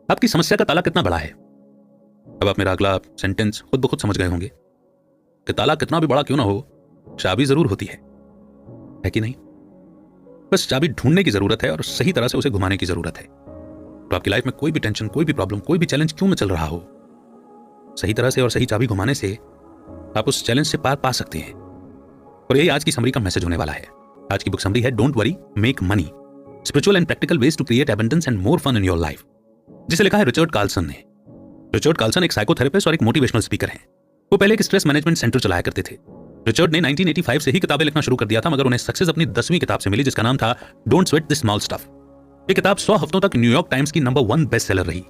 आपकी समस्या का ताला कितना बड़ा है? अब आप मेरा अगला सेंटेंस खुद ब खुद समझ गए होंगे कि ताला कितना भी बड़ा क्यों ना हो, चाबी जरूर होती है कि नहीं? बस चाबी ढूंढने की जरूरत है और सही तरह से उसे घुमाने की जरूरत है। तो आपकी लाइफ में कोई भी टेंशन, कोई भी प्रॉब्लम, कोई भी चैलेंज क्यों न चल रहा हो, सही तरह से और सही चाबी घुमाने से आप उस चैलेंज से पार पा सकते हैं। और यही आज की समरी का मैसेज होने वाला है। आज की बुक समरी है don't worry make money, spiritual and practical ways to create abundance and more fun in your life, जिसे लिखा है रिचर्ड कार्लसन ने। रिचर्ड कार्लसन एक साइकोथेरेपिस्ट और एक मोटिवेशनल स्पीकर हैं। वो पहले एक स्ट्रेस मैनेजमेंट सेंटर चलाया करते थे। रिचर्ड ने 1985 से ही किताबें लिखना शुरू कर दिया था, मगर उन्हें सक्सेस अपनी 10वीं किताब से मिली, जिसका नाम था don't sweat the small stuff. ये किताब 100 हफ्तों तक न्यूयॉर्क टाइम्स की नंबर 1 बेस्ट सेलर रही।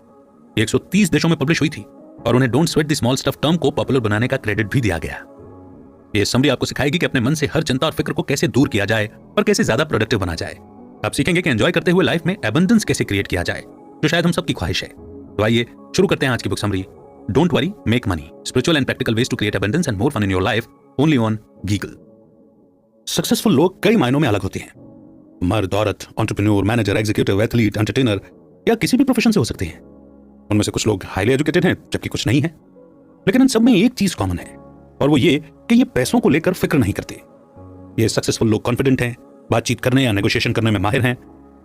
130 देशों में पब्लिश हुई थी और उन्हें don't sweat the small stuff term को पॉपुलर बनाने का क्रेडिट भी दिया गया। ये समरी आपको सिखाएगी कि अपने मन से हर चिंता और फिक्र को कैसे दूर किया जाए और कैसे ज्यादा प्रोडक्टिव बना जाए। आप सीखेंगे कि एंजॉय करते हुए लाइफ में एबंडेंस कैसे क्रिएट किया जाए, जो शायद हम सबकी ख्वाहिश है। तो आइए शुरू करते हैं आज की book summary don't worry make money, spiritual and practical ways to create abundance and more fun in your life, only on Giggle. Successful लोग कई मायनों में अलग होते हैं। मर्द, औरत, entrepreneur, manager, executive, athlete, entertainer या किसी भी प्रोफेशन से हो सकते हैं। उनमें से कुछ लोग हाईली एजुकेटेड हैं जबकि कुछ नहीं है, लेकिन इन सब में एक चीज कॉमन है और वो ये कि ये पैसों को लेकर फिक्र नहीं करते। ये सक्सेसफुल लोग कॉन्फिडेंट हैं, बातचीत करने या नेगोशिएशन करने में माहिर हैं,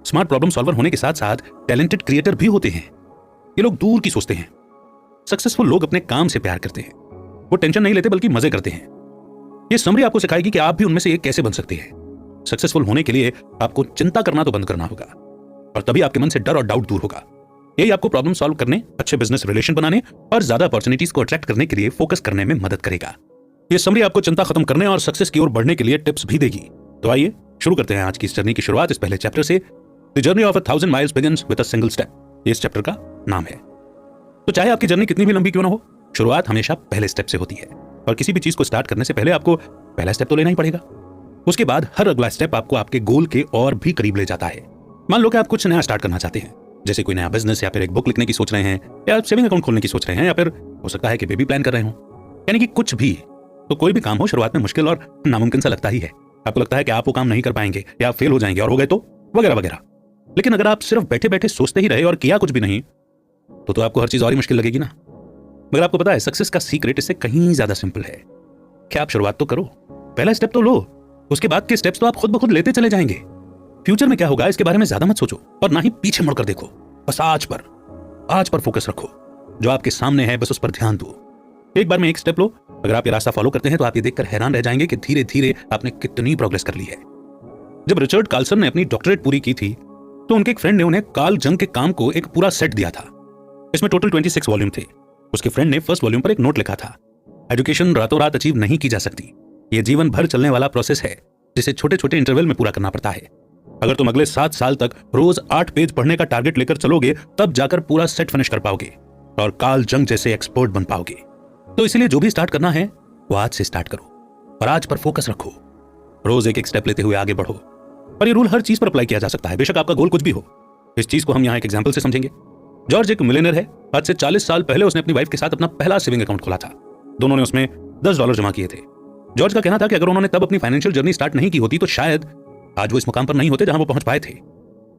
स्मार्ट प्रॉब्लम सॉल्वर होने के साथ साथ टैलेंटेड क्रिएटर भी होते हैं। ये लोग दूर की सोचते हैं। सक्सेसफुल लोग अपने काम से प्यार करते हैं, वो टेंशन नहीं लेते बल्कि मजे करते हैं। ये समरी आपको सिखाएगी कि आप भी उनमें से एक कैसे बन सकते हैं। सक्सेसफुल होने के लिए आपको चिंता करना तो बंद करना होगा और तभी आपके मन से डर और डाउट दूर होगा। यही आपको प्रॉब्लम सॉल्व करने, अच्छे बिजनेस रिलेशन बनाने और ज्यादा अपॉर्चुनिटीज को अट्रैक्ट करने के लिए फोकस करने में मदद करेगा। ये समरी आपको चिंता खत्म करने और सक्सेस की ओर बढ़ने के लिए टिप्स भी देगी। तो आइए शुरू करते हैं आज की इस जर्नी की शुरुआत इस पहले चैप्टर से। The journey of 1000 miles begins with a single step, ये इस चैप्टर का नाम है। तो चाहे आपकी जर्नी कितनी भी लंबी क्यों ना हो, शुरुआत हमेशा पहले स्टेप से होती है और किसी भी चीज को स्टार्ट करने से पहले आपको पहला स्टेप तो लेना ही पड़ेगा। उसके बाद हर अगला स्टेप आपको आपके गोल के और भी करीब ले जाता है। मान लो कि आप कुछ नया स्टार्ट करना चाहते हैं, जैसे कोई नया बिजनेस या फिर एक बुक लिखने की सोच रहे हैं या सेविंग अकाउंट खोलने की सोच रहे हैं या फिर हो सकता है कि बेबी प्लान कर रहे हो, यानी कि कुछ भी। तो कोई भी काम हो शुरुआत में मुश्किल और नामुमकिन सा लगता ही है। आपको लगता है कि आप वो काम नहीं कर पाएंगे या फेल हो जाएंगे और हो गए तो वगैरह वगैरह। लेकिन अगर आप सिर्फ बैठे बैठे सोचते ही रहे और किया कुछ भी नहीं तो आपको हर चीज और ही मुश्किल लगेगी ना। मगर आपको पता है सक्सेस का सीक्रेट इससे कहीं ज्यादा सिंपल है कि आप शुरुआत तो करो, पहला स्टेप तो लो, उसके बाद के स्टेप्स तो आप खुद ब खुद लेते चले जाएंगे। फ्यूचर में क्या होगा इसके बारे में ज्यादा मत सोचो और ना ही पीछे मुड़कर देखो, बस आज पर फोकस रखो। जो आपके सामने है बस उस पर ध्यान दो। एक बार में एक स्टेप लो। अगर आप ये रास्ता फॉलो करते हैं तो आप ये देखकर हैरान रह जाएंगे कि धीरे धीरे आपने कितनी प्रोग्रेस कर ली है। जब रिचर्ड कार्लसन ने अपनी डॉक्टरेट पूरी की थी तो उनके एक फ्रेंड ने उन्हें कार्ल जंग के काम को एक पूरा सेट दिया था। इसमें टोटल 26 वॉल्यूम थे। उसके फ्रेंड ने फर्स्ट वॉल्यूम पर एक नोट लिखा था, एजुकेशन रातों रात अचीव नहीं की जा सकती, ये जीवन भर चलने वाला प्रोसेस है जिसे छोटे छोटे इंटरवल में पूरा करना पड़ता है। अगर तुम अगले 7 साल तक रोज 8 पेज पढ़ने का टारगेट लेकर चलोगे तब जाकर पूरा सेट फिनिश कर पाओगे और कार्ल जंग जैसे एक्सपर्ट बन पाओगे। तो इसलिए जो भी स्टार्ट करना है वो आज से स्टार्ट करो और आज पर फोकस रखो। रोज एक एक स्टेप लेते हुए आगे बढ़ो। और ये रूल हर चीज पर अप्लाई किया जा सकता है, बेशक आपका गोल कुछ भी हो। इस चीज को हम यहाँ एक एग्जाम्पल से समझेंगे। जॉर्ज एक मिलियनर है। आज से 40 साल पहले उसने अपनी वाइफ के साथ अपना पहला सेविंग अकाउंट खोला था। दोनों ने उसमें $10 जमा किए थे। जॉर्ज का कहना था कि अगर उन्होंने तब अपनी फाइनेंशियल जर्नी स्टार्ट नहीं की होती तो शायद आज वो इस मुकाम पर नहीं होते जहां वो पहुंच पाए थे।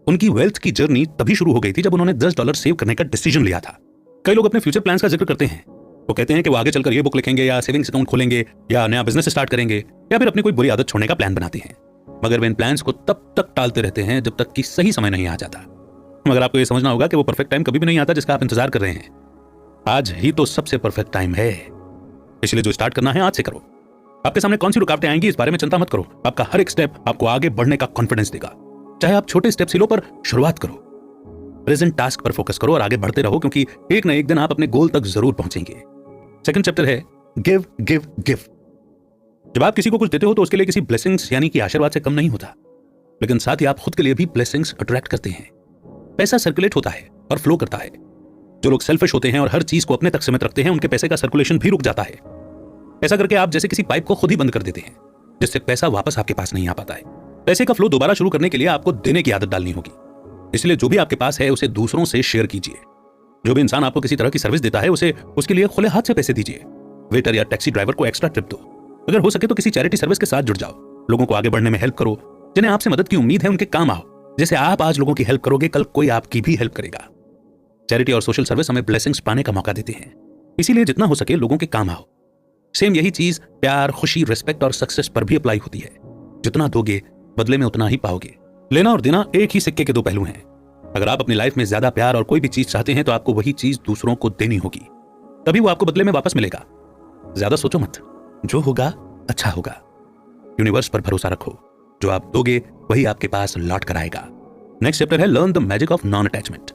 उनकी वेल्थ की जर्नी तभी शुरू हो गई थी जब उन्होंने $10 सेव करने का डिसीजन लिया था। कई लोग अपने फ्यूचर प्लान्स का जिक्र करते हैं। वो कहते हैं कि वो आगे चलकर ये बुक लिखेंगे या सेविंग्स अकाउंट खोलेंगे या नया बिजनेस स्टार्ट करेंगे या फिर अपनी कोई बुरी आदत छोड़ने का प्लान बनाते हैं, मगर वे इन प्लान्स को तब तक टालते रहते हैं जब तक कि सही समय नहीं आ जाता। मगर आपको ये समझना होगा कि वो परफेक्ट टाइम कभी भी नहीं आता जिसका आप इंतजार कर रहे हैं। आज ही तो सबसे परफेक्ट टाइम है। इसलिए जो स्टार्ट करना है आज से करो। आपके सामने कौन सी रुकावटें आएंगी इस बारे में चिंता मत करो। आपका हर एक स्टेप आपको आगे बढ़ने का कॉन्फिडेंस देगा। चाहे आप छोटे स्टेप ही लो पर शुरुआत करो। प्रेजेंट टास्क पर फोकस करो और आगे बढ़ते रहो, क्योंकि एक न एक दिन आप अपने गोल तक जरूर पहुंचेंगे। सेकंड चैप्टर है गिव गिव गिव। जब आप किसी को कुछ देते हो तो उसके लिए किसी ब्लेसिंग्स यानी कि आशीर्वाद से कम नहीं होता, लेकिन साथ ही आप खुद के लिए भी ब्लेसिंग्स अट्रैक्ट करते हैं। पैसा सर्कुलेट होता है और फ्लो करता है। जो लोग सेल्फिश होते हैं और हर चीज को अपने तक सीमित रखते हैं उनके पैसे का सर्कुलेशन भी रुक जाता है। ऐसा करके आप जैसे किसी पाइप को खुद ही बंद कर देते हैं, जिससे पैसा वापस आपके पास नहीं आ पाता है। पैसे का फ्लो दोबारा शुरू करने के लिए आपको देने की आदत डालनी होगी। इसलिए जो भी आपके पास है उसे दूसरों से शेयर कीजिए। जो भी इंसान आपको किसी तरह की सर्विस देता है उसे उसके लिए खुले हाथ से पैसे दीजिए। वेटर या टैक्सी ड्राइवर को एक्स्ट्रा टिप दो। अगर हो सके तो किसी चैरिटी सर्विस के साथ जुड़ जाओ। लोगों को आगे बढ़ने में हेल्प करो। जिन्हें आपसे मदद की उम्मीद है उनके काम आओ। जैसे आप आज लोगों की हेल्प करोगे कल कोई आपकी भी हेल्प करेगा। चैरिटी और सोशल सर्विस हमें ब्लेसिंग्स पाने का मौका देते हैं, इसीलिए जितना हो सके लोगों के काम आओ। सेम यही चीज प्यार, खुशी, रिस्पेक्ट और सक्सेस पर भी अप्लाई होती है। जितना दोगे बदले में उतना ही पाओगे। लेना और देना एक ही सिक्के के दो पहलू हैं। अगर आप अपनी लाइफ में ज्यादा प्यार और कोई भी चीज चाहते हैं तो आपको वही चीज दूसरों को देनी होगी, तभी वो आपको बदले में वापस मिलेगा। ज्यादा सोचो मत, जो होगा अच्छा होगा। यूनिवर्स पर भरोसा रखो, जो आप दोगे वही आपके पास लौट कर आएगा। नेक्स्ट चैप्टर है learn the magic of non attachment.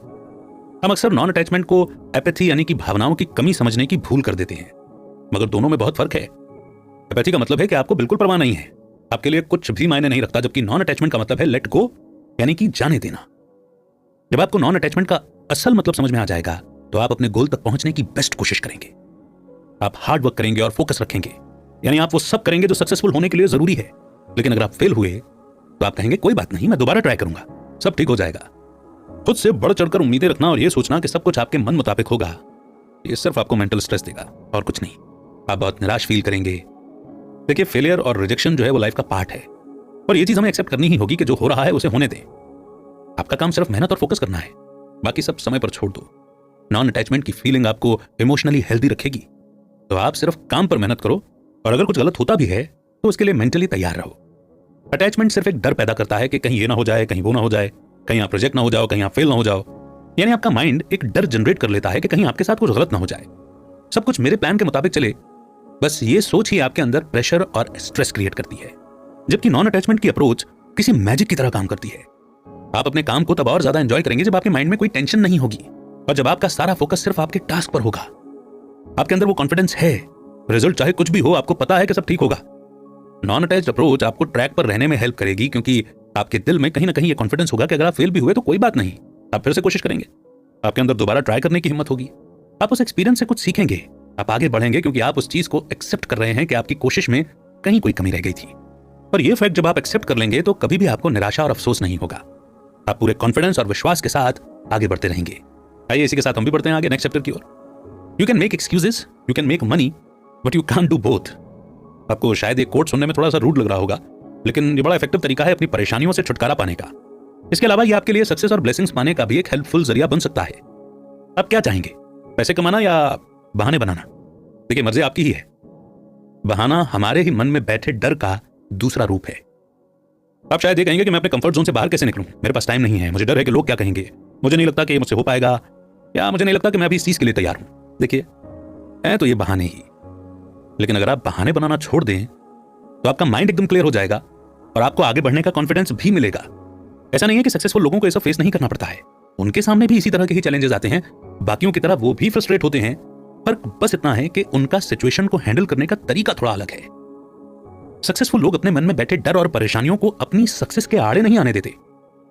हम अक्सर नॉन अटैचमेंट को एपैथी यानी कि भावनाओं की कमी समझने की भूल कर देते हैं, मगर दोनों में बहुत फर्क है। एपैथी का मतलब है कि आपको बिल्कुल परवाह नहीं है, आपके लिए कुछ भी मायने नहीं रखता, जबकि नॉन अटैचमेंट का मतलब है लेट गो यानी कि जाने देना। जब आपको नॉन अटैचमेंट का असल मतलब समझ में आ जाएगा तो आप अपने गोल तक पहुंचने की बेस्ट कोशिश करेंगे। आप हार्ड वर्क करेंगे और फोकस रखेंगे, यानी आप वो सब करेंगे जो सक्सेसफुल होने के लिए जरूरी है। लेकिन अगर आप फेल हुए तो आप कहेंगे कोई बात नहीं, मैं दोबारा ट्राई करूंगा, सब ठीक हो जाएगा। खुद से बढ़ चढ़कर उम्मीदें रखना और ये सोचना कि सब कुछ आपके मन मुताबिक होगा, ये सिर्फ आपको मेंटल स्ट्रेस देगा और कुछ नहीं। आप बहुत निराश फील करेंगे। देखिए, फेलियर और रिजेक्शन जो है वो लाइफ का पार्ट है, और ये चीज हमें एक्सेप्ट करनी ही होगी कि जो हो रहा है उसे होने दें। आपका काम सिर्फ मेहनत और फोकस करना है, बाकी सब समय पर छोड़ दो। नॉन अटैचमेंट की फीलिंग आपको इमोशनली हेल्दी रखेगी, तो आप सिर्फ काम पर मेहनत करो, और अगर कुछ गलत होता भी है तो उसके लिए मेंटली तैयार रहो। अटैचमेंट सिर्फ एक डर पैदा करता है कि कहीं ये ना हो जाए, कहीं वो ना हो जाए, कहीं आप रिजेक्ट ना हो जाओ, कहीं आप फेल ना हो जाओ। यानी आपका माइंड एक डर जनरेट कर लेता है कि कहीं आपके साथ कुछ गलत ना हो जाए, सब कुछ मेरे प्लान के मुताबिक चले। बस ये सोच ही आपके अंदर प्रेशर और स्ट्रेस क्रिएट करती है। जबकि नॉन अटैचमेंट की अप्रोच किसी मैजिक की तरह काम करती है। आप अपने काम को तब और ज्यादा एंजॉय करेंगे जब आपके माइंड में कोई टेंशन नहीं होगी, और जब आपका सारा फोकस सिर्फ आपके टास्क पर होगा। आपके अंदर वो कॉन्फिडेंस है, रिजल्ट चाहे कुछ भी हो आपको पता है कि सब ठीक होगा। नॉन अटैच्ड अप्रोच आपको ट्रैक पर रहने में हेल्प करेगी, क्योंकि आपके दिल में कहीं ना कहीं ये कॉन्फिडेंस होगा कि अगर आप फेल भी हुए तो कोई बात नहीं, आप फिर से कोशिश करेंगे। आपके अंदर दोबारा ट्राई करने की हिम्मत होगी। आप उस एक्सपीरियंस से कुछ सीखेंगे, आप आगे बढ़ेंगे, क्योंकि आप उस चीज को एक्सेप्ट कर रहे हैं कि आपकी कोशिश में कहीं कोई कमी रह गई थी। और ये फैक्ट जब आप एक्सेप्ट कर लेंगे तो कभी भी आपको निराशा और अफसोस नहीं होगा। आप पूरे कॉन्फिडेंस और विश्वास के साथ आगे बढ़ते रहेंगे। आइए इसी के साथ हम भी बढ़ते हैं आगे नेक्स्ट चैप्टर की ओर। You can make excuses, you can make money, but you can't do both. आपको शायद ये कोट सुनने में थोड़ा सा रूड लग रहा होगा, लेकिन ये बड़ा इफेक्टिव तरीका है अपनी परेशानियों से छुटकारा पाने का। इसके अलावा ये आपके लिए सक्सेस और ब्लेसिंग्स पाने का भी एक हेल्पफुल जरिया बन सकता है। आप क्या चाहेंगे, पैसे कमाना या बहाने बनाना? देखिए, मर्जी आपकी ही है। बहाना हमारे ही मन में बैठे डर का दूसरा रूप है। आप शायद ये कहेंगे कि मैं अपने कंफर्ट जोन से बाहर कैसे निकलूं, मेरे पास टाइम नहीं है, मुझे डर है कि लोग क्या कहेंगे, मुझे नहीं लगता कि ये मुझसे हो पाएगा, या मुझे नहीं लगता कि मैं अभी इस चीज के लिए तैयार हूं। देखिए, है तो ये बहाने ही, लेकिन अगर आप बहाने बनाना छोड़ दें तो आपका माइंड एकदम क्लियर हो जाएगा और आपको आगे बढ़ने का कॉन्फिडेंस भी मिलेगा। ऐसा नहीं है कि सक्सेसफुल लोगों को ये सब फेस नहीं करना पड़ता है, उनके सामने भी इसी तरह के ही चैलेंजेस आते हैं, बाकियों की तरह वो भी फ्रस्ट्रेट होते हैं। फर्क बस इतना है कि उनका सिचुएशन को हैंडल करने का तरीका थोड़ा अलग है। सक्सेसफुल लोग अपने मन में बैठे डर और परेशानियों को अपनी सक्सेस के आड़े नहीं आने देते।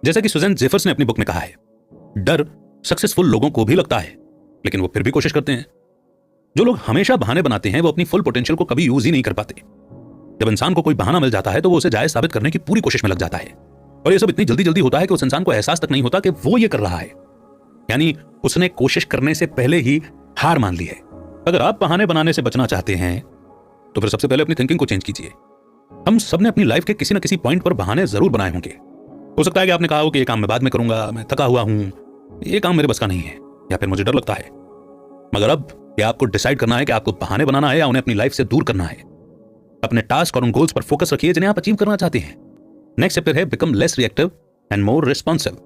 जैसा कि सुजैन जेफर्स ने अपनी बुक में कहा है, डर सक्सेसफुल लोगों को भी लगता है, लेकिन वो फिर भी कोशिश करते हैं। जो लोग हमेशा बहाने बनाते हैं वो अपनी फुल पोटेंशियल को कभी यूज ही नहीं कर पाते। जब इंसान को कोई बहाना मिल जाता है तो वो उसे जायज साबित करने की पूरी कोशिश में लग जाता है, और ये सब इतनी जल्दी जल्दी होता है कि उस इंसान को एहसास तक नहीं होता कि वो ये कर रहा है, यानी उसने कोशिश करने से पहले ही हार मान ली है। अगर आप बहाने बनाने से बचना चाहते हैं तो फिर सबसे पहले अपनी थिंकिंग को चेंज कीजिए। हम सबने अपनी लाइफ के किसी न किसी पॉइंट पर बहाने जरूर बनाए होंगे। हो सकता है कि आपने कहा हो कि ये काम मैं बाद में करूंगा, मैं थका हुआ हूं, ये काम मेरे बस का नहीं है, या फिर मुझे डर लगता है। मगर अब ये आपको डिसाइड करना है कि आपको बहाने बनाना है या उन्हें अपनी लाइफ से दूर करना है। अपने टास्क और उन गोल्स पर फोकस रखिए जिन्हें आप अचीव करना चाहते हैं। नेक्स्ट चैप्टर है become less reactive and more responsive.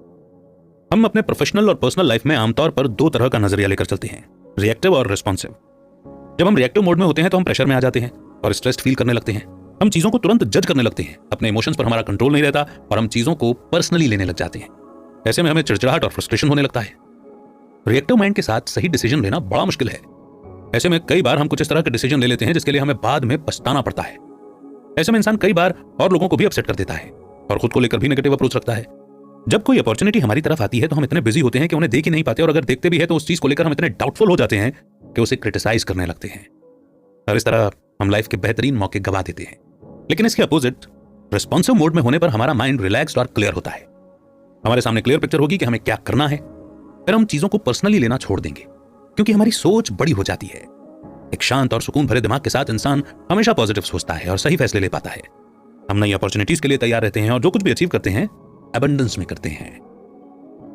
हम अपने प्रोफेशनल और पर्सनल लाइफ में आमतौर पर दो तरह का नजरिया लेकर चलते हैं, रिएक्टिव और रिस्पॉन्सिव। जब हम रिएक्टिव मोड में होते हैं तो हम प्रेशर में आ जाते हैं और स्ट्रेस फील करने लगते हैं। हम चीजों को तुरंत जज करने लगते हैं, अपने इमोशंस पर हमारा कंट्रोल नहीं रहता और हम चीजों को पर्सनली लेने लग जाते हैं। ऐसे में हमें चिड़चिड़ाहट और फ्रस्ट्रेशन होने लगता है। रिएक्टिव माइंड के साथ सही डिसीजन लेना बड़ा मुश्किल है। ऐसे में कई बार हम कुछ इस तरह के डिसीजन ले लेते हैं जिसके लिए हमें बाद में पछताना पड़ता है। ऐसे में इंसान कई बार और लोगों को भी अपसेट कर देता है और खुद को लेकर भी नेगेटिव अप्रोच रखता है। जब कोई अपॉर्चुनिटी हमारी तरफ आती है तो हम इतने बिजी होते हैं कि उन्हें देख ही नहीं पाते, और अगर देखते भी है तो उस चीज को लेकर हम इतने डाउटफुल हो जाते हैं कि उसे क्रिटिसाइज करने लगते हैं, और इस तरह हम लाइफ के बेहतरीन मौके गवा देते हैं। लेकिन इसके अपोजिट रिस्पॉन्सिव मोड में होने पर हमारा माइंड रिलैक्स्ड और क्लियर होता है। हमारे सामने क्लियर पिक्चर होगी कि हमें क्या करना है, फिर हम चीजों को पर्सनली लेना छोड़ देंगे क्योंकि हमारी सोच बड़ी हो जाती है। एक शांत और सुकून भरे दिमाग के साथ इंसान हमेशा पॉजिटिव सोचता है और सही फैसले ले पाता है। हम नई अपॉर्चुनिटीज के लिए तैयार रहते हैं और जो कुछ भी अचीव करते हैं एबंडेंस में करते हैं।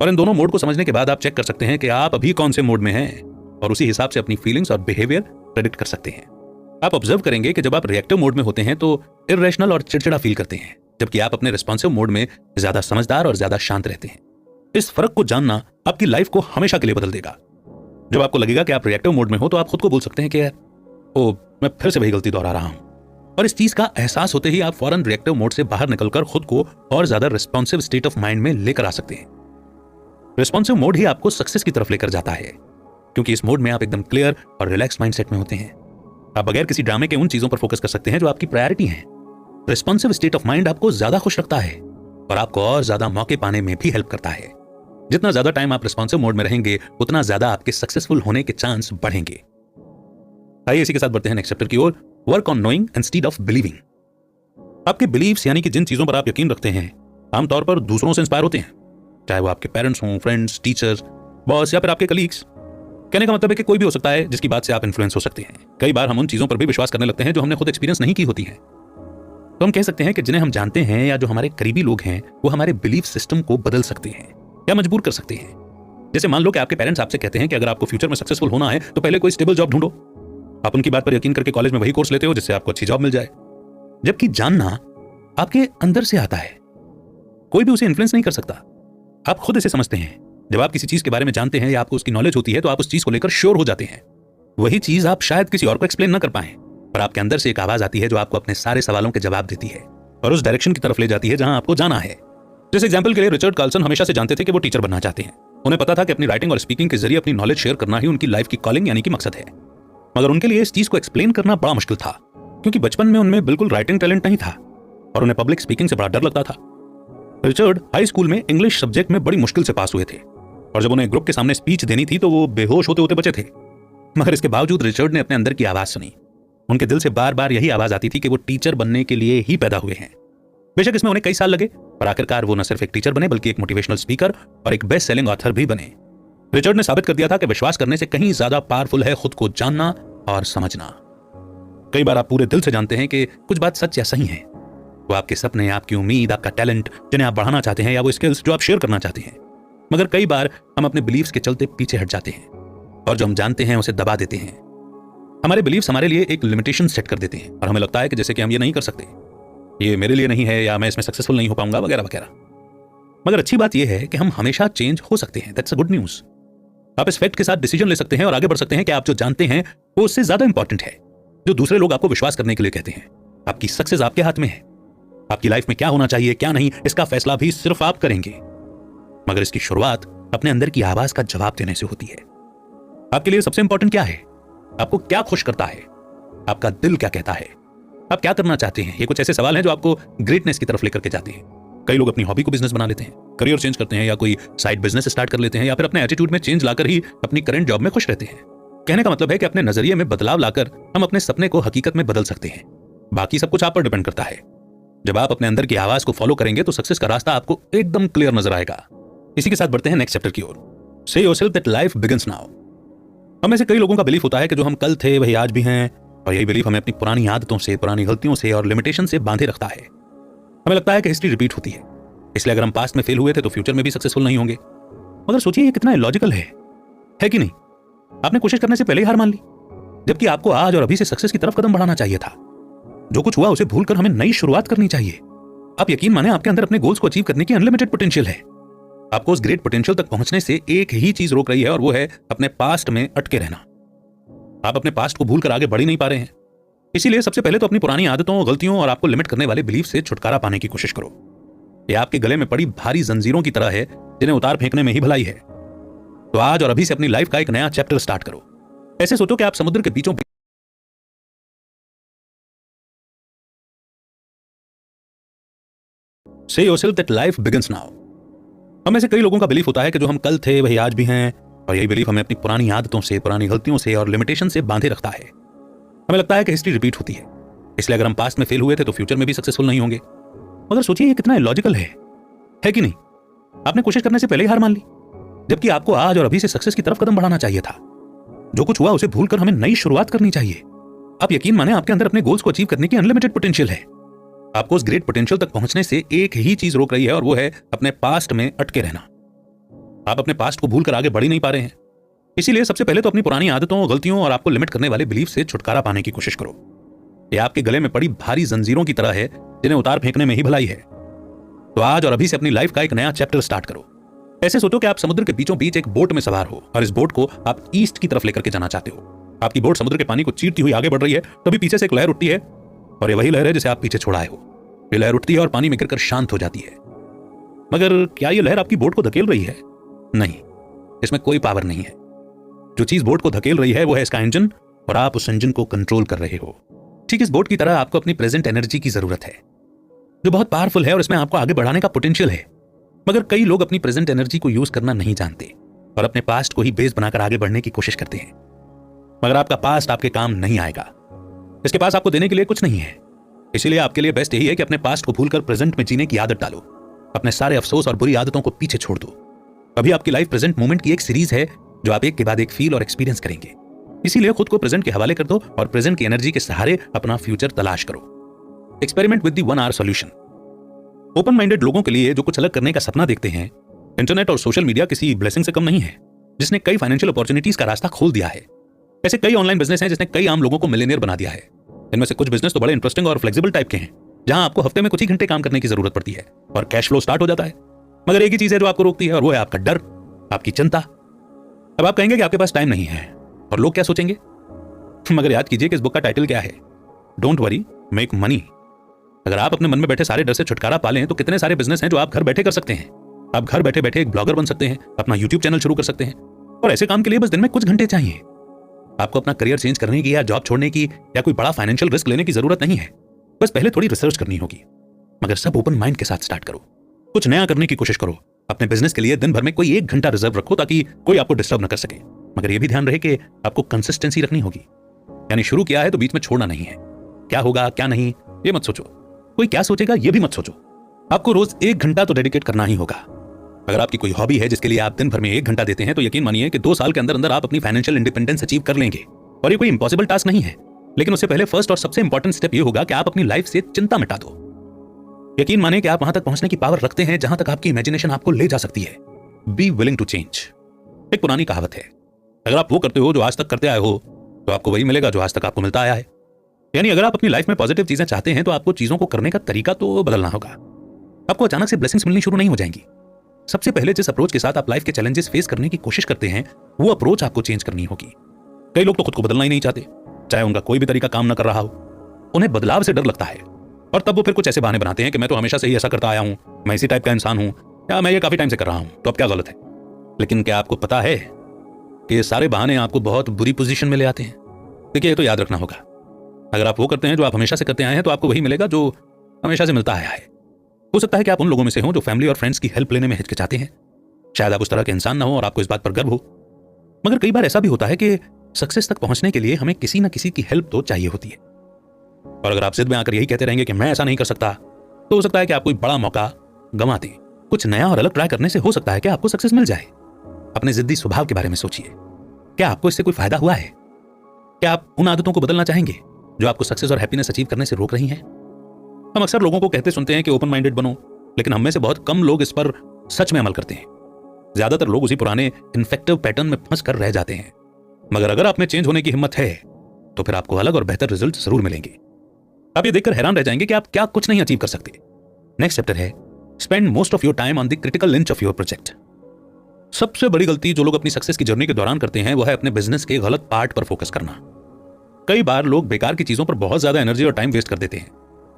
और इन दोनों मोड को समझने के बाद आप चेक कर सकते हैं कि आप अभी कौन से मोड में हैं और उसी हिसाब से अपनी फीलिंग्स और बिहेवियर प्रेडिक्ट कर सकते हैं। आप ऑब्जर्व करेंगे कि जब आप रिएक्टिव मोड में होते हैं तो इरेशनल और चिड़चिड़ा फील करते हैं, जबकि आप अपने रिस्पॉन्सिव मोड में ज्यादा समझदार और ज्यादा शांत रहते हैं। इस फर्क को जानना आपकी लाइफ को हमेशा के लिए बदल देगा। जब आपको लगेगा कि आप रिएक्टिव मोड में हो तो आप खुद को बोल सकते हैं कि ओ, मैं फिर से वही गलती दोहरा रहा हूं। और इस चीज का एहसास होते ही आप फौरन रिएक्टिव मोड से बाहर निकलकर खुद को और ज्यादा रिस्पॉन्सिव स्टेट ऑफ माइंड में लेकर आ सकते हैं। रिस्पॉन्सिव मोड ही आपको सक्सेस की तरफ लेकर जाता है, क्योंकि इस मोड में आप एकदम क्लियर और रिलैक्स माइंडसेट में होते हैं। आप बगैर किसी ड्रामे के उन चीजों पर फोकस कर सकते हैं जो आपकी प्रायोरिटी हैं। रिस्पॉन्सिव स्टेट ऑफ माइंड आपको ज्यादा खुश रखता है और आपको और ज्यादा मौके पाने में भी हेल्प करता है। जितना ज्यादा टाइम आप रिस्पॉन्सिव मोड में रहेंगे उतना ज्यादा आपके सक्सेसफुल होने के चांस बढ़ेंगे। आइए इसी के साथ बढ़ते हैं नेक्स्ट चैप्टर की ओर, work on knowing instead of believing. आपके बिलीव्स यानी कि जिन चीजों पर आप यकीन रखते हैं आमतौर पर दूसरों से इंस्पायर होते हैं, चाहे वो आपके पेरेंट्स हों, फ्रेंड्स, टीचर्स, बॉस या फिर आपके कलीग्स। कहने का मतलब है कि कोई भी हो सकता है जिसकी बात से आप इन्फ्लुएंस हो सकते हैं। कई बार हम उन चीजों पर भी विश्वास करने लगते हैं जो हमने खुद एक्सपीरियंस नहीं की होती हैं। तो हम कह सकते हैं कि जिन्हें हम जानते हैं या जो हमारे करीबी लोग हैं वो हमारे बिलीफ सिस्टम को बदल सकते हैं या मजबूर कर सकते हैं। जैसे मान लो कि आपके पेरेंट्स आपसे कहते हैं कि अगर आपको फ्यूचर में सक्सेसफुल होना है तो पहले कोई स्टेबल जॉब ढूंढो। आप उनकी बात पर यकीन करके कॉलेज में वही कोर्स लेते हो जिससे आपको अच्छी जॉब मिल जाए, जबकि जानना आपके अंदर से आता है, कोई भी उसे इन्फ्लुएंस नहीं कर सकता। आप खुद इसे समझते हैं। जब आप किसी चीज के बारे में जानते हैं या आपको उसकी नॉलेज होती है तो आप उस चीज को लेकर श्योर हो जाते हैं। वही चीज आप शायद किसी और को एक्सप्लेन न कर पाए, पर आपके अंदर से एक आवाज आती है जो आपको अपने सारे सवालों के जवाब देती है और उस डायरेक्शन की तरफ ले जाती है जहां आपको जाना है। जैसे एग्जांपल के लिए रिचर्ड कार्लसन हमेशा से जानते थे कि वो टीचर बनना चाहते हैं। उन्हें पता था कि अपनी राइटिंग और स्पीकिंग के जरिए अपनी नॉलेज शेयर करना ही उनकी लाइफ की कॉलिंग यानी कि मकसद है। मगर उनके लिए इस चीज को एक्सप्लेन करना बड़ा मुश्किल था, क्योंकि बचपन में उनमें बिल्कुल राइटिंग टैलेंट नहीं था और उन्हें पब्लिक स्पीकिंग से बड़ा डर लगता था। रिचर्ड हाई स्कूल में इंग्लिश सब्जेक्ट में बड़ी मुश्किल से पास हुए थे और जब उन्हें ग्रुप के सामने स्पीच देनी थी तो वो बेहोश होते होते बचे थे। मगर इसके बावजूद रिचर्ड ने अपने अंदर की आवाज सुनी। उनके दिल से बार बार यही आवाज आती थी कि वो टीचर बनने के लिए ही पैदा हुए हैं। बेशक इसमें उन्हें कई साल लगे, पर आखिरकार वो न सिर्फ एक टीचर बने बल्कि एक मोटिवेशनल स्पीकर और एक बेस्ट सेलिंग ऑथर भी बने। रिचर्ड ने साबित कर दिया था कि विश्वास करने से कहीं ज्यादा पावरफुल है खुद को जानना और समझना। कई बार आप पूरे दिल से जानते हैं कि कुछ बात सच या सही है। वो आपके सपने, आपकी उम्मीद, आपका टैलेंट जिन्हें आप बढ़ाना चाहते हैं या वो स्किल्स जो आप शेयर करना चाहते हैं। मगर कई बार हम अपने बिलीव्स के चलते पीछे हट जाते हैं और जो हम जानते हैं उसे दबा देते हैं। हमारे बिलीव्स हमारे लिए एक लिमिटेशन सेट कर देते हैं और हमें लगता है कि जैसे कि हम ये नहीं कर सकते, ये मेरे लिए नहीं है या मैं इसमें सक्सेसफुल नहीं हो पाऊंगा वगैरह वगैरह। मगर अच्छी बात यह है कि हम हमेशा चेंज हो सकते हैं। That's a good news. आप इस फैक्ट के साथ डिसीजन ले सकते हैं और आगे बढ़ सकते हैं कि आप जो जानते हैं वो उससे ज्यादा इंपॉर्टेंट है जो दूसरे लोग आपको विश्वास करने के लिए कहते हैं। आपकी सक्सेस आपके हाथ में है। आपकी लाइफ में क्या होना चाहिए क्या नहीं, इसका फैसला भी सिर्फ आप करेंगे। मगर इसकी शुरुआत अपने अंदर की आवाज का जवाब देने से होती है। आपके लिए सबसे इंपॉर्टेंट क्या है? आपको क्या खुश करता है? आपका दिल क्या कहता है? आप क्या करना चाहते हैं? ये कुछ ऐसे सवाल हैं जो आपको ग्रेटनेस की तरफ लेकर के जाते हैं। कई लोग अपनी हॉबी को बिजनेस बना लेते हैं, करियर चेंज करते हैं या कोई साइड बिजनेस स्टार्ट कर लेते हैं या फिर अपने एटीट्यूड में चेंज लाकर ही अपनी करंट जॉब में खुश रहते हैं। कहने का मतलब है कि अपने नजरिए में बदलाव लाकर हम अपने सपने को हकीकत में बदल सकते हैं। बाकी सब कुछ आप पर डिपेंड करता है। जब आप अपने अंदर की आवाज को फॉलो करेंगे तो सक्सेस का रास्ता आपको एकदम क्लियर नजर आएगा। इसी के साथ बढ़ते हैं नेक्स्ट चैप्टर की ओर। से yourself that life begins now. हम में से कई लोगों का बिलीफ होता है कि जो हम कल थे वही आज भी हैं और यही बिलीफ हमें अपनी पुरानी आदतों से, पुरानी गलतियों से और लिमिटेशन से बांधे रखता है। हमें लगता है कि हिस्ट्री रिपीट होती है, इसलिए अगर हम पास्ट में फेल हुए थे तो फ्यूचर में भी सक्सेसफुल नहीं होंगे। मगर सोचिए ये कितना इलॉजिकल है कि नहीं? आपने कोशिश करने से पहले ही हार मान ली, जबकि आपको आज और अभी से सक्सेस की तरफ कदम बढ़ाना चाहिए था। जो कुछ हुआ उसे भूलकर हमें नई शुरुआत करनी चाहिए। आप यकीन माने आपके अंदर अपने गोल्स को अचीव करने की अनलिमिटेड पोटेंशियल है। आपको उस ग्रेट पोटेंशियल तक पहुंचने से एक ही चीज रोक रही है और वो है अपने पास्ट में अटके रहना। आप अपने पास्ट को भूलकर आगे बढ़ ही नहीं पा रहे हैं। इसीलिए सबसे पहले तो अपनी पुरानी आदतों, गलतियों और आपको लिमिट करने वाले बिलीफ से छुटकारा पाने की कोशिश करो। ये आपके गले में पड़ी भारी जंजीरों की तरह है जिन्हें उतार फेंकने में ही भलाई है। तो आज और अभी से अपनी लाइफ का एक नया चैप्टर स्टार्ट करो। ऐसे सोचो कि आप समुद्र के बीचों से yourself that life begins now. हम में से कई लोगों का बिलीफ होता है कि जो हम कल थे वही आज भी हैं और यही बिलीफ हमें अपनी पुरानी आदतों से, पुरानी गलतियों से और लिमिटेशन से बांधे रखता है। हमें लगता है कि हिस्ट्री रिपीट होती है, इसलिए अगर हम पास्ट में फेल हुए थे तो फ्यूचर में भी सक्सेसफुल नहीं होंगे। मगर सोचिए ये कितना इलॉजिकल है कि नहीं? आपने कोशिश करने से पहले ही हार मान ली, जबकि आपको आज और अभी से सक्सेस की तरफ कदम बढ़ाना चाहिए था। जो कुछ हुआ उसे भूलकर हमें नई शुरुआत करनी चाहिए। आप यकीन माने आपके अंदर अपने गोल्स को अचीव करने की अनलिमिटेड पोटेंशियल है। आपको उस ग्रेट पोटेंशियल तक पहुंचने से एक ही चीज रोक रही है और वो है अपने पास्ट में अटके रहना। आप अपने पास्ट को भूलकर आगे बढ़ ही नहीं पा रहे हैं। इसीलिए सबसे पहले तो अपनी पुरानी आदतों, गलतियों और आपको लिमिट करने वाले बिलीफ से छुटकारा पाने की कोशिश करो। ये आपके गले में पड़ी भारी जंजीरों की तरह है जिन्हें उतार फेंकने में ही भलाई है। तो आज और अभी से अपनी लाइफ का एक नया चैप्टर स्टार्ट करो। ऐसे सोचो कि आप समुद्र के बीचों बीच एक बोट में सवार हो और इस बोट को आप ईस्ट की तरफ लेकर के जाना चाहते हो। आपकी बोट समुद्र के पानी को चीरती हुई आगे बढ़ रही है, तभी पीछे से एक लहर उठती है और ये वही लहर है जिसे आप पीछे छोड़ाए हो। ये लहर उठती है और पानी में गिरकर शांत हो जाती है। मगर क्या ये लहर आपकी बोट को धकेल रही है? नहीं, इसमें कोई पावर नहीं है। जो चीज बोट को धकेल रही है वो है इसका इंजन, और आप उस इंजन को कंट्रोल कर रहे हो। ठीक इस बोट की तरह आपको अपनी प्रेजेंट एनर्जी की जरूरत है, जो बहुत पावरफुल है और इसमें आपको आगे बढ़ाने का पोटेंशियल है। मगर कई लोग अपनी प्रेजेंट एनर्जी को यूज करना नहीं जानते और अपने पास्ट को ही बेस बनाकर आगे बढ़ने की कोशिश करते हैं। मगर आपका पास्ट आपके काम नहीं आएगा, इसके पास आपको देने के लिए कुछ नहीं है। इसीलिए आपके लिए बेस्ट यही है कि अपने पास्ट को भूलकर प्रेजेंट में जीने की आदत डालो। अपने सारे अफसोस और बुरी आदतों को पीछे छोड़ दो। अभी आपकी लाइफ प्रेजेंट मोमेंट की एक सीरीज है जो आप एक के बाद एक फील और एक्सपीरियंस करेंगे। इसीलिए खुद को प्रेजेंट के हवाले कर दो और प्रेजेंट की एनर्जी के सहारे अपना फ्यूचर तलाश करो। Experiment with the 1 hour solution. Open minded लोगों के लिए जो कुछ अलग करने का सपना देखते हैं, इंटरनेट और सोशल मीडिया किसी ब्लेसिंग से कम नहीं है, जिसने कई फाइनेंशियल अपॉर्चुनिटीज का रास्ता खोल दिया है। ऐसे कई ऑनलाइन बिजनेस हैं जिसने कई आम लोगों को मिलियनियर बना दिया है। इनमें से कुछ बिजनेस तो बड़े इंटरेस्टिंग और फ्लेक्सिबल टाइप के हैं, जहां आपको हफ्ते में कुछ ही घंटे काम करने की जरूरत पड़ती है और कैश फ्लो स्टार्ट हो जाता है। मगर एक ही चीज है जो आपको रोकती है, और वो है आपका डर, आपकी चिंता। अब आप कहेंगे कि आपके पास टाइम नहीं है और लोग क्या सोचेंगे, मगर याद कीजिए कि इस बुक का टाइटल क्या है? Don't worry, make money. अगर आप अपने मन में बैठे सारे डर से छुटकारा पा लें तो कितने सारे बिजनेस हैं जो आप घर बैठे कर सकते हैं। आप घर बैठे बैठे एक ब्लॉगर बन सकते हैं, अपना यूट्यूब चैनल शुरू कर सकते हैं, और ऐसे काम के लिए बस दिन में कुछ घंटे चाहिए। आपको अपना करियर चेंज करने की या जॉब छोड़ने की या कोई बड़ा फाइनेंशियल रिस्क लेने की जरूरत नहीं है। बस पहले थोड़ी रिसर्च करनी होगी, मगर सब ओपन माइंड के साथ स्टार्ट करो। कुछ नया करने की कोशिश करो। अपने बिजनेस के लिए दिन भर में कोई 1 घंटा रिजर्व रखो ताकि कोई आपको डिस्टर्ब न कर सके। मगर यह भी ध्यान रहे कि आपको कंसिस्टेंसी रखनी होगी, यानी शुरू किया है तो बीच में छोड़ना नहीं है। क्या होगा क्या नहीं ये मत सोचो, कोई क्या सोचेगा ये भी मत सोचो। आपको रोज 1 घंटा तो डेडिकेट करना ही होगा। अगर आपकी कोई हॉबी है जिसके लिए आप दिन भर में 1 घंटा देते हैं तो यकीन मानिए कि 2 साल के अंदर अंदर आप अपनी फाइनेंशियल इंडिपेंडेंस अचीव कर लेंगे। और ये कोई इंपॉसिबल टास्क नहीं है, लेकिन उससे पहले फर्स्ट और सबसे इंपॉर्टेंट स्टेप ये होगा कि आप अपनी लाइफ से चिंता मिटा दो। यकीन माने कि आप वहां तक पहुंचने की पावर रखते हैं जहां तक आपकी इमेजिनेशन आपको ले जा सकती है। Be willing to change. एक पुरानी कहावत है, अगर आप वो करते हो जो आज तक करते आए हो तो आपको वही मिलेगा जो आज तक आपको मिलता आया है। यानी अगर आप अपनी लाइफ में पॉजिटिव चीजें चाहते हैं तो आपको चीजों को करने का तरीका तो बदलना होगा। आपको अचानक से ब्लेसिंग्स मिलनी शुरू नहीं हो जाएंगी। सबसे पहले जिस अप्रोच के साथ आप लाइफ के चैलेंजेस फेस करने की कोशिश करते हैं वो अप्रोच आपको चेंज करनी होगी। कई लोग तो खुद को बदलना ही नहीं चाहते, चाहे उनका कोई भी तरीका काम न कर रहा हो। उन्हें बदलाव से डर लगता है और तब वो फिर कुछ ऐसे बहाने बनाते हैं कि मैं तो हमेशा से ही ऐसा करता आया हूं, मैं इसी टाइप का इंसान हूं, या मैं ये काफी टाइम से कर रहा हूं, तो अब क्या गलत है। लेकिन क्या आपको पता है कि ये सारे बहाने आपको बहुत बुरी पोजीशन में ले आते हैं? देखिए, ये तो याद रखना होगा, अगर आप वो करते हैं जो आप हमेशा से करते आए हैं तो आपको वही मिलेगा जो हमेशा से मिलता आया है। हो सकता है कि आप उन लोगों में से हों जो फैमिली और फ्रेंड्स की हेल्प लेने में हिचकिचाते हैं। शायद आप उस तरह के इंसान ना हो और आपको इस बात पर गर्व हो। मगर कई बार ऐसा भी होता है कि सक्सेस तक पहुंचने के लिए हमें किसी न किसी की हेल्प तो चाहिए होती है। और अगर आप जिद में आकर यही कहते रहेंगे कि मैं ऐसा नहीं कर सकता, तो हो सकता है कि आप कोई बड़ा मौका गंवा दें। कुछ नया और अलग ट्राई करने से हो सकता है कि आपको सक्सेस मिल जाए। अपने जिद्दी स्वभाव के बारे में सोचिए, क्या आपको इससे कोई फायदा हुआ है? क्या आप उन आदतों को बदलना चाहेंगे जो आपको सक्सेस और हैप्पीनेस अचीव करने से रोक रही हैं? हम अक्सर लोगों को कहते सुनते हैं कि ओपन माइंडेड बनो, लेकिन हम में से बहुत कम लोग इस पर सच में अमल करते हैं। ज्यादातर लोग उसी पुराने इन्फेक्टिव पैटर्न में फंस कर रह जाते हैं। मगर अगर आप में चेंज होने की हिम्मत है तो फिर आपको अलग और बेहतर रिजल्ट जरूर मिलेंगे। आप ये देखकर हैरान रह जाएंगे कि आप क्या कुछ नहीं अचीव कर सकते। नेक्स्ट चैप्टर है spend most of your time on the critical inch of your project. सबसे बड़ी गलती जो लोग अपनी सक्सेस की जर्नी के दौरान करते हैं वो है अपने बिजनेस के गलत पार्ट पर फोकस करना। कई बार लोग बेकार की चीजों पर बहुत ज्यादा एनर्जी और टाइम वेस्ट कर देते हैं।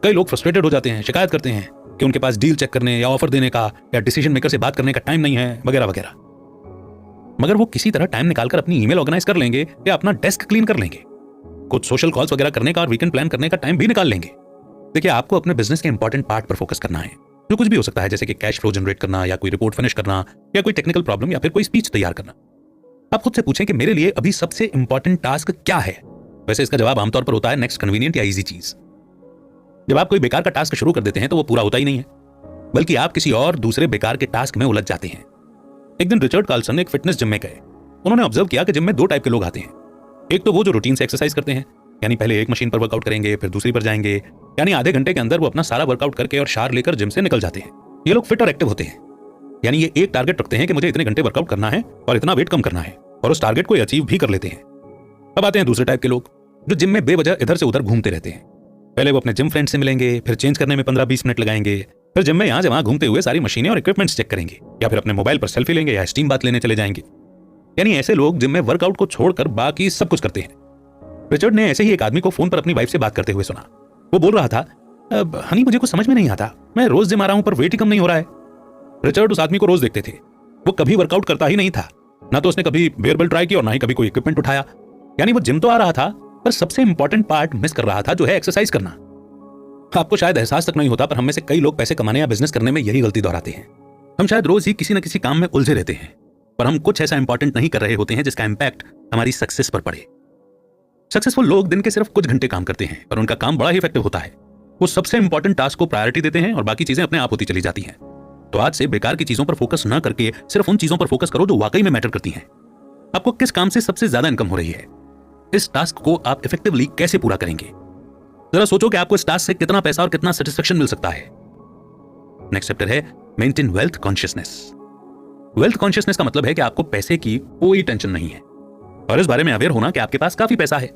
कई लोग फ्रस्ट्रेटेड हो जाते हैं, शिकायत करते हैं कि उनके पास डील चेक करने या ऑफर देने का या डिसीजन मेकर से बात करने का टाइम नहीं है, वगैरह वगैरह। मगर वो किसी तरह टाइम निकालकर अपनी ईमेल ऑर्गेनाइज कर लेंगे या अपना डेस्क क्लीन कर लेंगे, कुछ सोशल कॉल्स वगैरह करने का और वीकेंड प्लान करने का टाइम भी निकाल लेंगे। देखिए, आपको अपने बिजनेस के इंपॉर्टेंट पार्ट पर फोकस करना है, जो कुछ भी हो सकता है, जैसे कि कैश फ्लो जनरेट करना या कोई रिपोर्ट फिनिश करना या कोई टेक्निकल प्रॉब्लम या फिर कोई स्पीच तैयार करना। आप खुद से पूछें कि मेरे लिए अभी सबसे इंपॉर्टेंट टास्क क्या है। वैसे इसका जवाब आमतौर पर होता है नेक्स्ट कन्वीनियंट या इजी चीज। जब आप कोई बेकार का टास्क शुरू कर देते हैं तो वो पूरा होता ही नहीं है, बल्कि आप किसी और दूसरे बेकार के टास्क में उलझ जाते हैं। एक दिन रिचर्ड कार्लसन एक फिटनेस जिम में गए। उन्होंने ऑब्जर्व किया कि जिम में 2 टाइप के लोग आते हैं। एक तो वो जो रूटीन से एक्सरसाइज करते हैं, यानी पहले एक मशीन पर वर्कआउट करेंगे फिर दूसरी पर जाएंगे, यानी आधे घंटे के अंदर वो अपना सारा वर्कआउट करके और शार लेकर जिम से निकल जाते हैं। ये लोग फिट और एक्टिव होते हैं। यानी ये एक टारगेट रखते हैं कि मुझे इतने घंटे वर्कआउट करना है और इतना वेट कम करना है, और उस टारगेट को अचीव भी कर लेते हैं। अब आते हैं दूसरे टाइप के लोग, जो जिम में बेवजह इधर से उधर घूमते रहते हैं। पहले वो अपने जिम फ्रेंड से मिलेंगे, फिर चेंज करने में 15-20 मिनट लगाएंगे, फिर जिम में यहाँ जहाँ घूमते हुए सारी मशीनें और इक्विपमेंट्स चेक करेंगे, या फिर अपने मोबाइल पर सेल्फी लेंगे या स्टीम बात लेने चले जाएंगे। यानी ऐसे लोग जिम में वर्कआउट को छोड़कर बाकी सब कुछ करते हैं। रिचर्ड ने ऐसे ही एक आदमी को फोन पर अपनी वाइफ से बात करते हुए सुना। वो बोल रहा था, हनी मुझे कुछ समझ में नहीं आता, मैं रोज जिम आ रहा हूं पर वेट ही कम नहीं हो रहा है। रिचर्ड उस आदमी को रोज देखते थे, वो कभी वर्कआउट करता ही नहीं था, ना तो उसने कभी बेयरबेल ट्राई की और ना ही कभी कोई इक्विपमेंट उठाया। यानी वो जिम तो आ रहा था पर सबसे इंपॉर्टेंट पार्ट मिस कर रहा था, जो है एक्सरसाइज करना। आपको शायद एहसास तक नहीं होता, पर हम में से कई लोग पैसे कमाने या बिजनेस करने में यही गलती दोहराते हैं। हम शायद रोज ही किसी न किसी काम में उलझे रहते हैं, पर हम कुछ ऐसा इंपॉर्टेंट नहीं कर रहे होते हैं जिसका इंपैक्ट हमारी सक्सेस पर पड़े। सक्सेसफुल लोग दिन के सिर्फ कुछ घंटे काम करते हैं, पर उनका काम बड़ा ही इफेक्टिव होता है। वो सबसे इंपॉर्टेंट टास्क को प्रायोरिटी देते हैं और बाकी चीजें अपने आप होती चली जाती हैं। तो आज से बेकार की चीजों पर फोकस न करके सिर्फ उन चीजों पर फोकस करो जो वाकई में मैटर करती हैं। आपको किस काम से सबसे ज्यादा इनकम हो रही है, इस टास्क को आप इफेक्टिवली कैसे पूरा करेंगे। जरा सोचो कि आपको इस टास्क से कितना पैसा और कितना सेटिस्फेक्शन मिल सकता है। नेक्स्ट चैप्टर है maintain wealth consciousness. Wealth consciousness का मतलब है कि आपको पैसे की कोई टेंशन नहीं है और इस बारे में अवेयर होना कि आपके पास काफी पैसा है।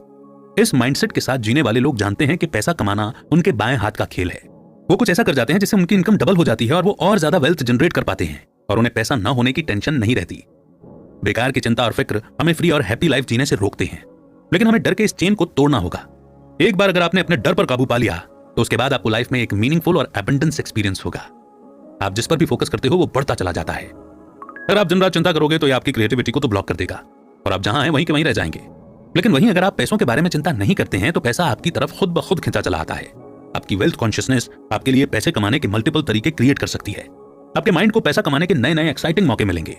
इस माइंडसेट के साथ जीने वाले लोग जानते हैं कि पैसा कमाना उनके बाएं हाथ का खेल है। वो कुछ ऐसा कर जाते हैं जिससे उनकी इनकम डबल हो जाती है और वो और ज्यादा वेल्थ जनरेट कर पाते हैं और उन्हें पैसा न होने की टेंशन नहीं रहती। बेकार की चिंता और फिक्र हमें फ्री और हैप्पी लाइफ जीने से रोकते हैं, लेकिन हमें डर के इस चेन को तोड़ना होगा। एक बार अगर आपने अपने डर पर काबू पा लिया तो उसके बाद आपको लाइफ में एक मीनिंगफुल और एबंडेंस एक्सपीरियंस होगा। आप जिस पर भी फोकस करते हो वो बढ़ता चला जाता है। अगर आप दिन रात चिंता करोगे तो ये आपकी क्रिएटिविटी को तो ब्लॉक कर देगा और आप जहां हैं वहीं के वहीं रह जाएंगे। लेकिन वहीं अगर आप पैसों के बारे में चिंता नहीं करते हैं तो पैसा आपकी तरफ खुद ब खुद खिंचा चला आता है। आपकी वेल्थ कॉन्शियसनेस आपके लिए पैसे कमाने के मल्टीपल तरीके क्रिएट कर सकती है। आपके माइंड को पैसा कमाने के नए नए एक्साइटिंग मौके मिलेंगे।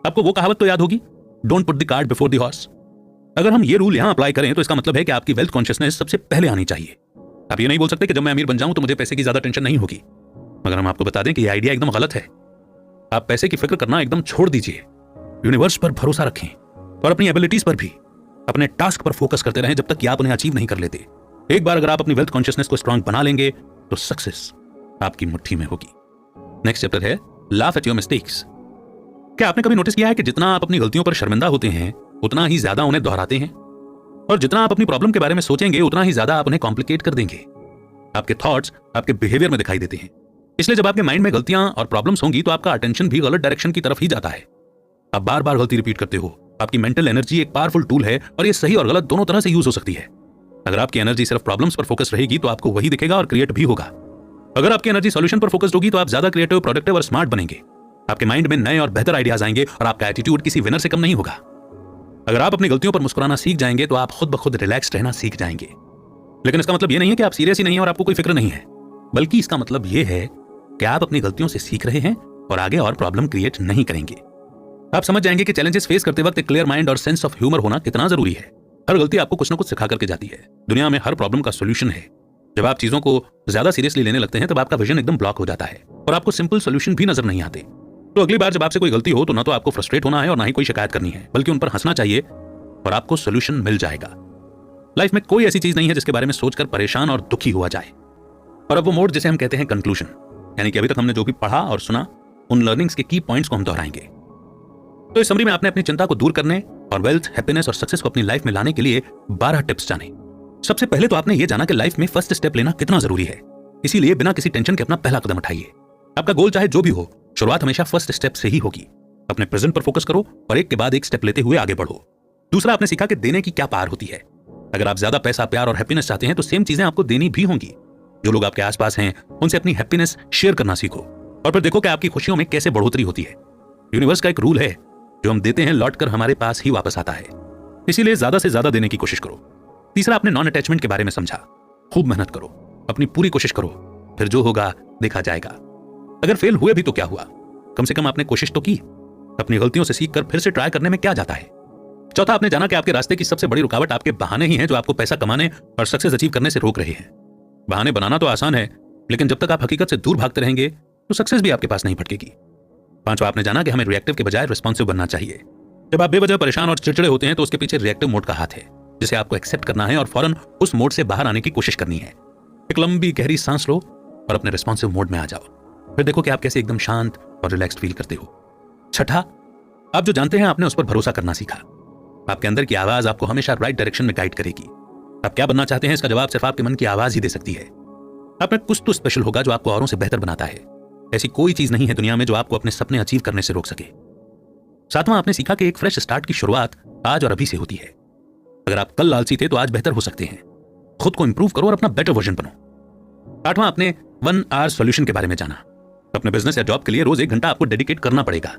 आपको वो कहावत तो याद होगी, don't put the cart before the horse. अगर हम ये रूल यहां अप्लाई करें तो इसका मतलब है कि आपकी वेल्थ कॉन्शियसनेस सबसे पहले आनी चाहिए। आप ये नहीं बोल सकते कि जब मैं अमीर बन जाऊं तो मुझे पैसे की ज्यादा टेंशन नहीं होगी। मगर हम आपको बता दें कि यह आइडिया एकदम गलत है। आप पैसे की फिक्र करना एकदम छोड़ दीजिए। यूनिवर्स पर भरोसा रखें और अपनी एबिलिटीज पर भी, अपने टास्क पर फोकस करते रहें जब तक कि आप उन्हें अचीव नहीं कर लेते। एक बार अगर आप अपनी वेल्थ कॉन्शियसनेस को स्ट्रांग बना लेंगे तो सक्सेस आपकी मुट्ठी में होगी। नेक्स्ट चैप्टर है लाफ एट योर मिस्टेक्स। क्या आपने कभी नोटिस किया है कि जितना आप अपनी गलतियों पर शर्मिंदा होते हैं उतना ही ज्यादा उन्हें दोहराते हैं, और जितना आप अपनी प्रॉब्लम के बारे में सोचेंगे उतना ही ज्यादा आप उन्हें कॉम्प्लिकेट कर देंगे। आपके थॉट्स आपके बिहेवियर में दिखाई देते हैं, इसलिए जब आपके माइंड में गलतियां और प्रॉब्लम्स होंगी तो आपका अटेंशन भी गलत डायरेक्शन की तरफ ही जाता है। आप बार बार गलती रिपीट करते हो। आपकी मेंटल एनर्जी एक पावरफुल टूल है और ये सही और गलत दोनों तरह से यूज हो सकती है। अगर आपकी एनर्जी सिर्फ प्रॉब्लम्स पर फोकस रहेगी तो आपको वही दिखेगा और क्रिएट भी होगा। अगर आपकी एनर्जी सॉल्यूशन पर फोकस्ड होगी तो आप ज्यादा क्रिएटिव, प्रोडक्टिव और स्मार्ट बनेंगे। आपके माइंड में नए और बेहतर आइडियाज आएंगे और आपका एटीट्यूड किसी विनर से कम नहीं होगा। अगर आप अपनी गलतियों पर मुस्कुराना सीख जाएंगे तो आप खुद ब खुद रिलैक्स रहना सीख जाएंगे। लेकिन इसका मतलब यह नहीं है कि आप सीरियस ही नहीं है और आपको कोई फिक्र नहीं है, बल्कि इसका मतलब यह है कि आप अपनी गलतियों से सीख रहे हैं और आगे और प्रॉब्लम क्रिएट नहीं करेंगे। आप समझ जाएंगे कि चैलेंजेस फेस करते वक्त एक क्लियर माइंड और सेंस ऑफ ह्यूमर होना कितना जरूरी है। हर गलती आपको कुछ ना कुछ सिखा करके जाती है। दुनिया में हर प्रॉब्लम का सोल्यूशन है। जब आप चीजों को ज्यादा सीरियसली लेने लगते हैं तब आपका विजन एकदम ब्लॉक हो जाता है और आपको सिंपल सोल्यूशन भी नजर नहीं आते। तो अगली बार जब आपसे कोई गलती हो तो ना तो आपको फ्रस्ट्रेट होना है और ना ही कोई शिकायत करनी है, बल्कि उन पर हंसना चाहिए और आपको सोल्यूशन मिल जाएगा। लाइफ में कोई ऐसी चीज नहीं है जिसके बारे में सोचकर परेशान और दुखी हुआ जाए। और अब वो मोड जिसे हम कहते हैं कंक्लूजन, यानी कि अभी तक हमने जो भी पढ़ा और सुना उन लर्निंग्स के की पॉइंट्स को हम दोहराएंगे। तो इस समरी में आपने अपनी चिंता को दूर करने और वेल्थ, हैप्पीनेस और सक्सेस को अपनी लाइफ में लाने के लिए 12 टिप्स जाने। सबसे पहले तो आपने ये जाना कि लाइफ में फर्स्ट स्टेप लेना कितना जरूरी है। इसीलिए बिना किसी टेंशन के अपना पहला कदम उठाइए। आपका गोल चाहे जो भी हो, शुरुआत हमेशा फर्स्ट स्टेप से ही होगी। अपने प्रेजेंट पर फोकस करो और एक के बाद एक स्टेप लेते हुए आगे बढ़ो। दूसरा, आपने सीखा कि देने की क्या पावर होती है। अगर आप ज्यादा पैसा, प्यार और हैप्पीनेस चाहते हैं तो सेम चीजें आपको देनी भी होंगी। जो लोग आपके आसपास हैं उनसे अपनी हैप्पीनेस शेयर करना सीखो और फिर देखो कि आपकी खुशियों में कैसे बढ़ोतरी होती है। यूनिवर्स का एक रूल है, जो हम देते हैं लौटकर हमारे पास ही वापस आता है। इसीलिए ज्यादा से ज्यादा देने की कोशिश करो। तीसरा, आपने नॉन अटैचमेंट के बारे में समझा। खूब मेहनत करो, अपनी पूरी कोशिश करो, फिर जो होगा देखा जाएगा। अगर फेल हुए भी तो क्या हुआ, कम से कम आपने कोशिश तो की। अपनी गलतियों से सीखकर फिर से ट्राई करने में क्या जाता है। चौथा, आपने जाना कि आपके रास्ते की सबसे बड़ी रुकावट आपके बहाने ही हैं, जो आपको पैसा कमाने और सक्सेस अचीव करने से रोक रहे हैं। बहाने बनाना तो आसान है, लेकिन जब तक आप हकीकत से दूर भागते रहेंगे तो सक्सेस भी आपके पास नहीं भटकेगी। पांचवा, आपने जाना कि हमें रिएक्टिव के बजाय रिस्पॉन्सिव बनना चाहिए। जब आप बेवजह परेशान और चिड़चिड़े होते हैं तो उसके पीछे रिएक्टिव मोड का हाथ है, जिसे आपको एक्सेप्ट करना है और फौरन उस मोड से बाहर आने की कोशिश करनी है। एक लंबी गहरी सांस लो और अपने रिस्पॉन्सिव मोड में आ जाओ। फिर देखो कि आप कैसे एकदम शांत और रिलैक्स्ड फील करते हो। छठा, आप जो जानते हैं आपने उस पर भरोसा करना सीखा। आपके अंदर की आवाज आपको हमेशा राइट डायरेक्शन में गाइड करेगी। आप क्या बनना चाहते हैं इसका जवाब सिर्फ आपके मन की आवाज ही दे सकती है। आप में कुछ तो स्पेशल होगा जो आपको औरों से बेहतर बनाता है। ऐसी कोई चीज नहीं है दुनिया में जो आपको अपने सपने अचीव करने से रोक सके। सातवां, आपने सीखा कि एक फ्रेश स्टार्ट की शुरुआत आज और अभी से होती है। अगर आप कल लालची थे तो आज बेहतर हो सकते हैं। खुद को इंप्रूव करो और अपना बेटर वर्जन बनो। आठवां, आपने 1 आवर सॉल्यूशन के बारे में जाना। अपने बिजनेस या जॉब के लिए रोज 1 घंटा आपको डेडिकेट करना पड़ेगा।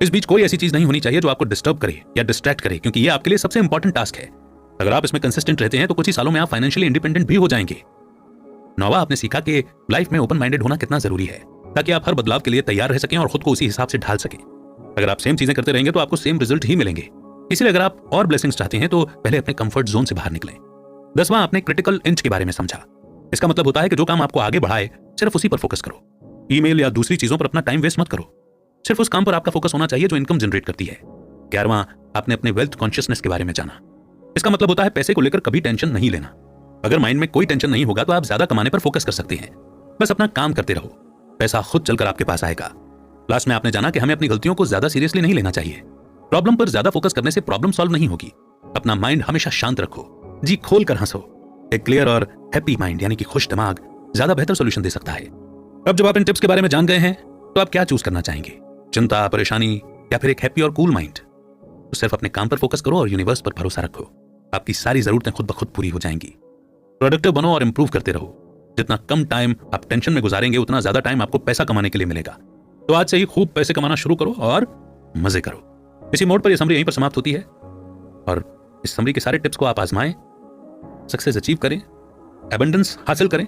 इस बीच कोई ऐसी चीज नहीं होनी चाहिए जो आपको डिस्टर्ब करे या डिस्ट्रैक्ट करे, क्योंकि ये आपके लिए सबसे इंपॉर्टेंट टास्क है। अगर आप इसमें कंसिस्टेंट रहते हैं तो कुछ ही सालों में आप फाइनेंशियली इंडिपेंडेंट भी हो जाएंगे। नौवां, आपने सीखा कि लाइफ में ओपन माइंडेड होना कितना जरूरी है, ताकि आप हर बदलाव के लिए तैयार रह सकें और खुद को उसी हिसाब से ढाल सकें। अगर आप सेम चीजें करते रहेंगे तो आपको सेम रिजल्ट ही मिलेंगे। इसलिए अगर आप और ब्लेसिंग्स चाहते हैं तो पहले अपने कंफर्ट जोन से बाहर निकलें। 10वां, आपने क्रिटिकल इंच के बारे में समझा। इसका मतलब होता है कि जो काम आपको आगे बढ़ाए सिर्फ उसी पर फोकस करो। ईमेल या दूसरी चीजों पर अपना टाइम वेस्ट मत करो। सिर्फ उस काम पर आपका फोकस होना चाहिए जो इनकम जनरेट करती है। 11वां, आपने अपने वेल्थ कॉन्शियसनेस के बारे में जाना। इसका मतलब होता है पैसे को लेकर कभी टेंशन नहीं लेना। अगर माइंड में कोई टेंशन नहीं होगा तो आप ज्यादा कमाने पर फोकस कर सकते हैं। बस अपना काम करते रहो, पैसा खुद चलकर आपके पास आएगा। लास्ट में आपने जाना कि हमें अपनी गलतियों को ज्यादा सीरियसली नहीं लेना चाहिए। प्रॉब्लम पर ज्यादा फोकस करने से प्रॉब्लम सॉल्व नहीं होगी। अपना माइंड हमेशा शांत रखो, जी खोल कर हंसो। एक क्लियर और हैप्पी माइंड यानी कि खुश दिमाग ज्यादा बेहतर सोल्यूशन दे सकता है। अब जब आप इन टिप्स के बारे में जान गए हैं तो आप क्या चूज करना चाहेंगे, चिंता, परेशानी या फिर एक हैप्पी और कूल माइंड? तो सिर्फ अपने काम पर फोकस करो और यूनिवर्स पर भरोसा रखो। आपकी सारी जरूरतें खुद ब खुद पूरी हो जाएंगी। प्रोडक्टिव बनो और इंप्रूव करते रहो। जितना कम टाइम आप टेंशन में गुजारेंगे उतना ज्यादा टाइम आपको पैसा कमाने के लिए मिलेगा। तो आज से ही खूब पैसे कमाना शुरू करो और मजे करो। इसी मोड पर यह समरी यहीं पर समाप्त होती है और इस समरी के सारे टिप्स को आप आजमाएं, सक्सेस अचीव करें, एबंडेंस हासिल करें